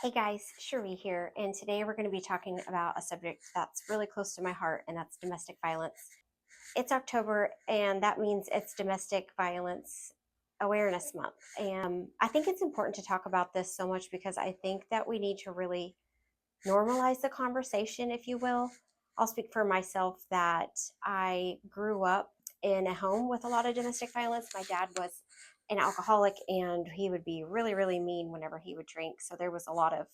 Hey guys, Cherie here, and today we're going to be talking about a subject that's really close to my heart, and that's domestic violence. It's October, and that means it's Domestic Violence Awareness Month. And I think it's important to talk about this so much because I think that we need to really normalize the conversation, if you will. I'll speak for myself that I grew up in a home with a lot of domestic violence. My dad was an alcoholic and he would be really, really mean whenever he would drink. So there was a lot of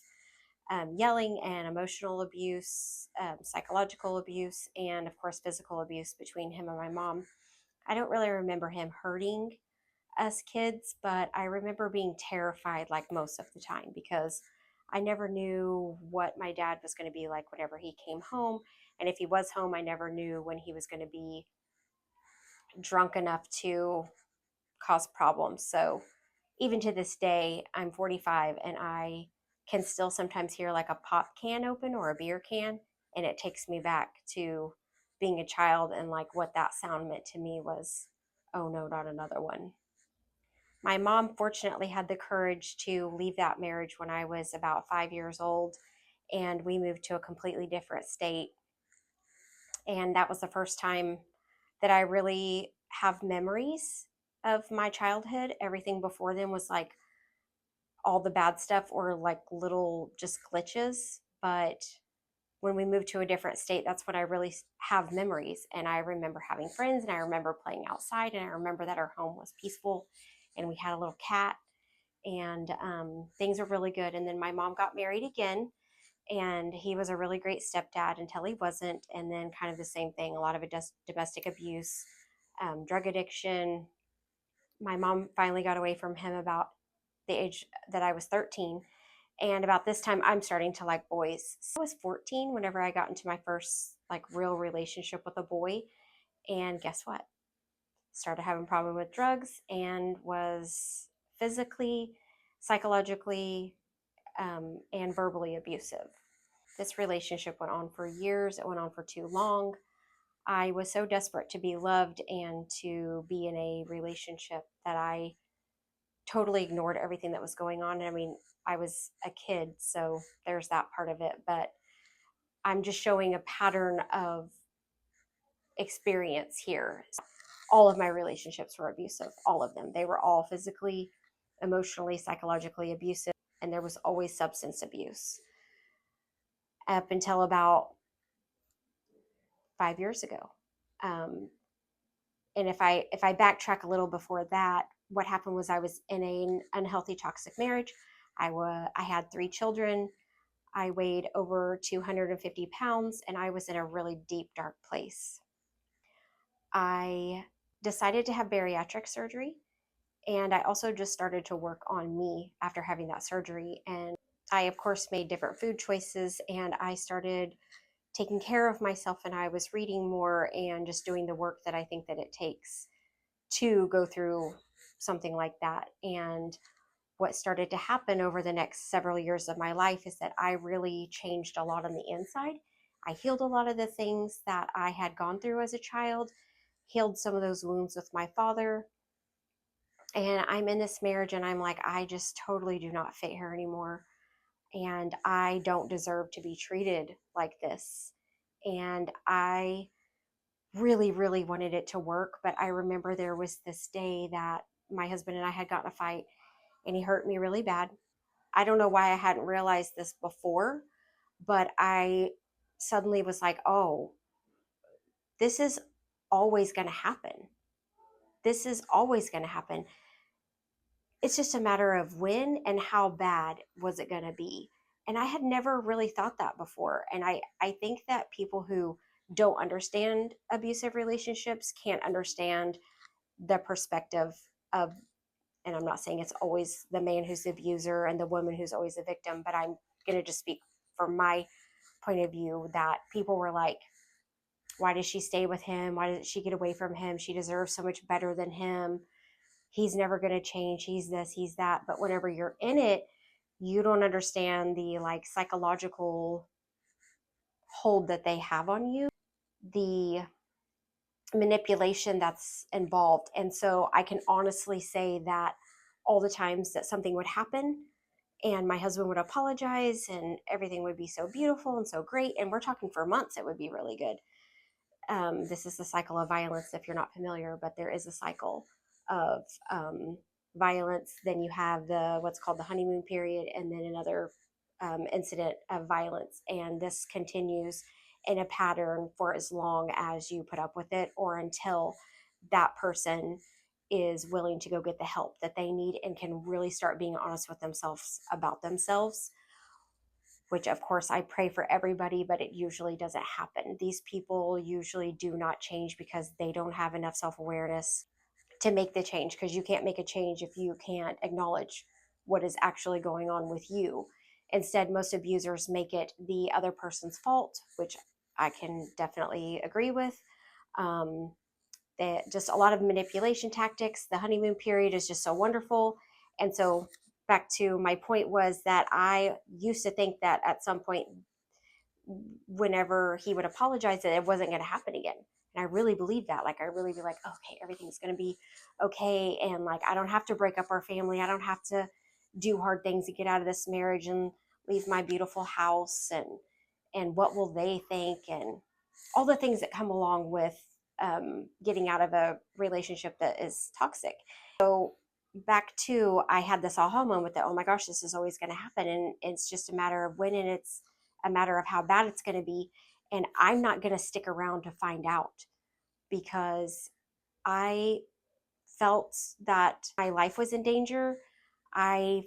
yelling and emotional abuse, psychological abuse, and of course, physical abuse between him and my mom. I don't really remember him hurting us kids, but I remember being terrified like most of the time because I never knew what my dad was going to be like whenever he came home. And if he was home, I never knew when he was going to be drunk enough to cause problems. So even to this day, I'm 45 and I can still sometimes hear like a pop can open or a beer can. And it takes me back to being a child and like what that sound meant to me was, oh no, not another one. My mom fortunately had the courage to leave that marriage when I was about 5 years old, and we moved to a completely different state. And that was the first time that I really have memories of my childhood. Everything before then was like all the bad stuff or like little just glitches. But when we moved to a different state, that's when I really have memories. And I remember having friends and I remember playing outside and I remember that our home was peaceful and we had a little cat and things were really good. And then my mom got married again, and he was a really great stepdad until he wasn't. And then kind of the same thing, a lot of domestic abuse, drug addiction. My mom finally got away from him about the age that I was 13. And about this time, I'm starting to like boys. So I was 14 whenever I got into my first like real relationship with a boy. And guess what? Started having problem with drugs and was physically, psychologically, and verbally abusive. This relationship went on for years. It went on for too long. I was so desperate to be loved and to be in a relationship that I totally ignored everything that was going on. I mean, I was a kid, so there's that part of it. But I'm just showing a pattern of experience here. All of my relationships were abusive, all of them. They were all physically, emotionally, psychologically abusive, and there was always substance abuse up until about 5 years ago. Um, and if I backtrack a little before that, what happened was I was in an unhealthy, toxic marriage. I had 3 children. I weighed over 250 pounds, and I was in a really deep, dark place. I decided to have bariatric surgery, and I also just started to work on me after having that surgery. And I, of course, made different food choices, and I started taking care of myself, and I was reading more and just doing the work that I think that it takes to go through something like that. And what started to happen over the next several years of my life is that I really changed a lot on the inside. I healed a lot of the things that I had gone through as a child, healed some of those wounds with my father. And I'm in this marriage and I'm like, I just totally do not fit here anymore. And I don't deserve to be treated like this. And I really, really wanted it to work. But I remember there was this day that my husband and I had gotten a fight and he hurt me really bad. I don't know why I hadn't realized this before, but I suddenly was like, oh, this is always going to happen. This is always going to happen. It's just a matter of when and how bad was it going to be. And I had never really thought that before. And I think that people who don't understand abusive relationships can't understand the perspective of, and I'm not saying it's always the man who's the abuser and the woman who's always the victim, but I'm going to just speak from my point of view that people were like, why does she stay with him? Why doesn't she get away from him? She deserves so much better than him. He's never going to change. He's this, he's that. But whenever you're in it, you don't understand the like psychological hold that they have on you, the manipulation that's involved. And so I can honestly say that all the times that something would happen and my husband would apologize and everything would be so beautiful and so great. And we're talking for months, it would be really good. This is the cycle of violence if you're not familiar, but there is a cycle of violence. Then you have the what's called the honeymoon period, and then another incident of violence. And this continues in a pattern for as long as you put up with it, or until that person is willing to go get the help that they need and can really start being honest with themselves about themselves, which of course I pray for everybody, but it usually doesn't happen. These people usually do not change because they don't have enough self awareness to make the change, because you can't make a change if you can't acknowledge what is actually going on with you. Instead, most abusers make it the other person's fault, which I can definitely agree with. Um, just a lot of manipulation tactics. The honeymoon period is just so wonderful. And so, back to my point, was that I used to think that at some point, whenever he would apologize, that it wasn't going to happen again. And I really believed that. Like, I really be like, okay, everything's going to be okay. And like, I don't have to break up our family. I don't have to do hard things to get out of this marriage and leave my beautiful house. And what will they think? And all the things that come along with getting out of a relationship that is toxic. So back to, I had this aha moment that, oh my gosh, this is always going to happen. And it's just a matter of when, and it's a matter of how bad it's going to be. And I'm not going to stick around to find out, because I felt that my life was in danger. I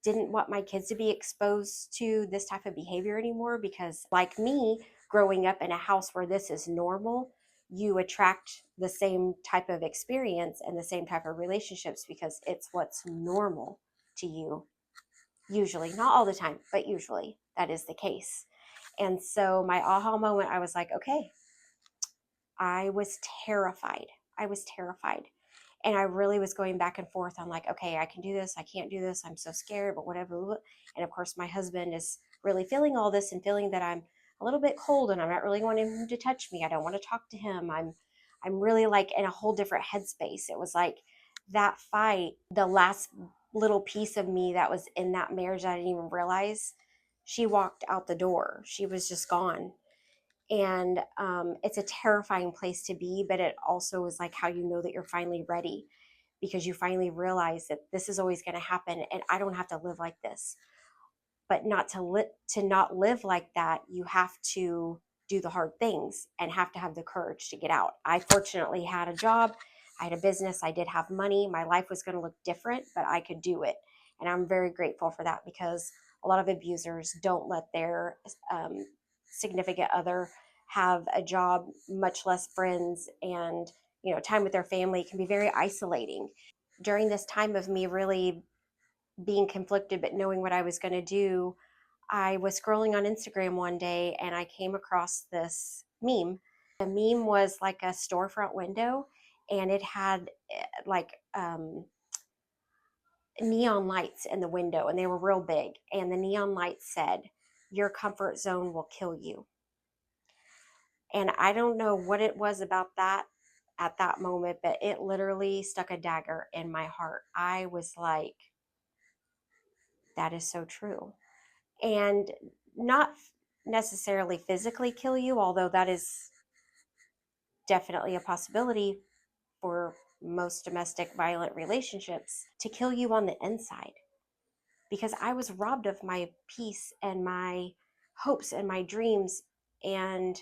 didn't want my kids to be exposed to this type of behavior anymore, because, like me, growing up in a house where this is normal, you attract the same type of experience and the same type of relationships because it's what's normal to you. Usually, not all the time, but usually that is the case. And so, my aha moment, I was like, okay, I was terrified. I was terrified. And I really was going back and forth on like, okay, I can do this, I can't do this, I'm so scared, but whatever. And of course, my husband is really feeling all this and feeling that I'm a little bit cold and I'm not really wanting him to touch me. I don't want to talk to him. I'm really like in a whole different headspace. It was like that fight, the last little piece of me that was in that marriage that I didn't even realize, she walked out the door. She was just gone. And it's a terrifying place to be, but it also is like how you know that you're finally ready, because you finally realize that this is always going to happen and I don't have to live like this. But not to not live like that, you have to do the hard things and have to have the courage to get out. I fortunately had a job, I had a business, I did have money. My life was going to look different, but I could do it. And I'm very grateful for that, because a lot of abusers don't let their significant other have a job, much less friends, and time with their family can be very isolating. During this time of me really being conflicted but knowing what I was going to do, I was scrolling on Instagram one day and I came across this meme. The meme was like a storefront window, and it had like neon lights in the window, and they were real big. And the neon lights said, "Your comfort zone will kill you." And I don't know what it was about that at that moment, but it literally stuck a dagger in my heart. I was like, that is so true. And not necessarily physically kill you, although that is definitely a possibility for most domestic violent relationships, to kill you on the inside. Because I was robbed of my peace and my hopes and my dreams and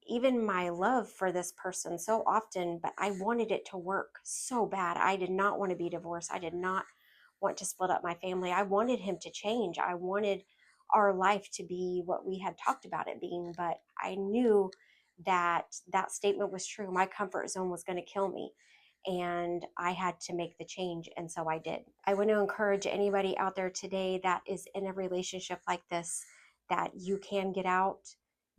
even my love for this person so often, but I wanted it to work so bad. I did not want to be divorced. I did not want to split up my family. I wanted him to change. I wanted our life to be what we had talked about it being, but I knew that that statement was true. My comfort zone was going to kill me, and I had to make the change, and so I did. I want to encourage anybody out there today that is in a relationship like this, that you can get out.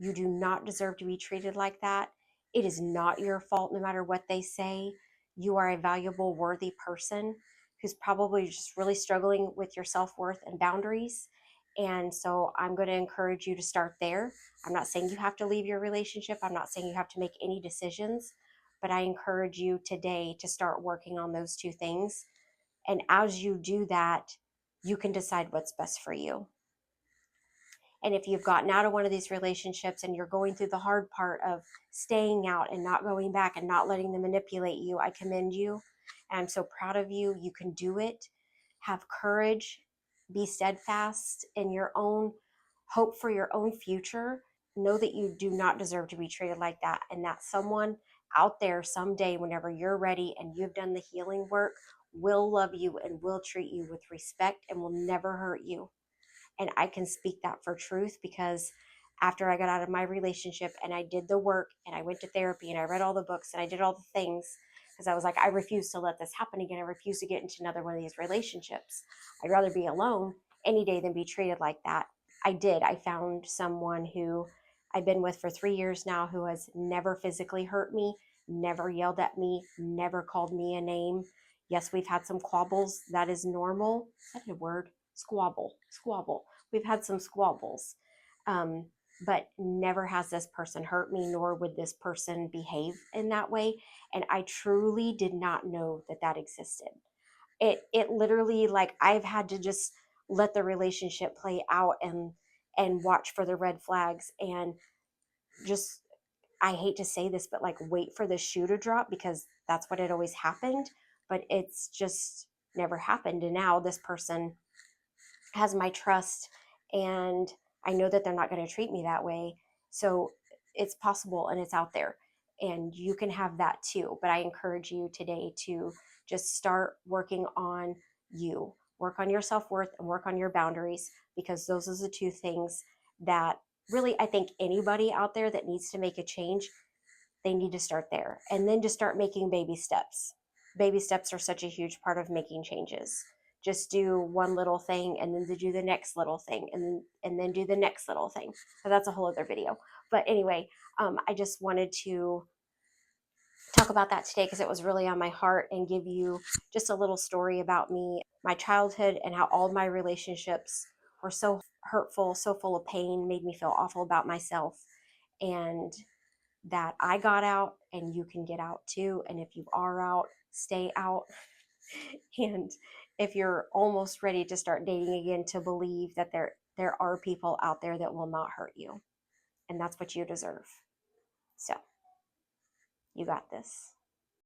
You do not deserve to be treated like that. It is not your fault, no matter what they say. You are a valuable, worthy person who's probably just really struggling with your self-worth and boundaries. And so I'm going to encourage you to start there. I'm not saying you have to leave your relationship. I'm not saying you have to make any decisions, but I encourage you today to start working on those two things. And as you do that, You can decide what's best for you. And if you've gotten out of one of these relationships and you're going through the hard part of staying out and not going back and not letting them manipulate you, I commend you. And I'm so proud of you. You can do it. Have courage. Be steadfast in your own hope for your own future. Know that you do not deserve to be treated like that, and that someone out there someday, whenever you're ready and you've done the healing work, will love you and will treat you with respect and will never hurt you. And I can speak that for truth, because after I got out of my relationship and I did the work and I went to therapy and I read all the books and I did all the things, because I was like, I refuse to let this happen again. I refuse to get into another one of these relationships. I'd rather be alone any day than be treated like that. I did. I found someone who I've been with for 3 years now, who has never physically hurt me, never yelled at me, never called me a name. Yes, we've had some squabbles. That is normal. Is that a word? Squabble. We've had some squabbles, but never has this person hurt me, nor would this person behave in that way. And I truly did not know that that existed. It literally, like, I've had to just let the relationship play out and watch for the red flags, and just, I hate to say this, but like, wait for the shoe to drop, because that's what had always happened, but it's just never happened. And now this person has my trust, and I know that they're not going to treat me that way. So it's possible and it's out there, and you can have that too. But I encourage you today to just start working on you, work on your self-worth and work on your boundaries, because those are the two things that really, I think anybody out there that needs to make a change, they need to start there, and then just start making baby steps. Baby steps are such a huge part of making changes. Just do one little thing, and then to do the next little thing, and then do the next little thing. So that's a whole other video. But anyway, I just wanted to talk about that today because it was really on my heart, and give you just a little story about me, my childhood, and how all my relationships were so hurtful, so full of pain, made me feel awful about myself, and that I got out, and you can get out too. And if you are out, stay out. And if you're almost ready to start dating again, to believe that there are people out there that will not hurt you, and that's what you deserve. So you got this.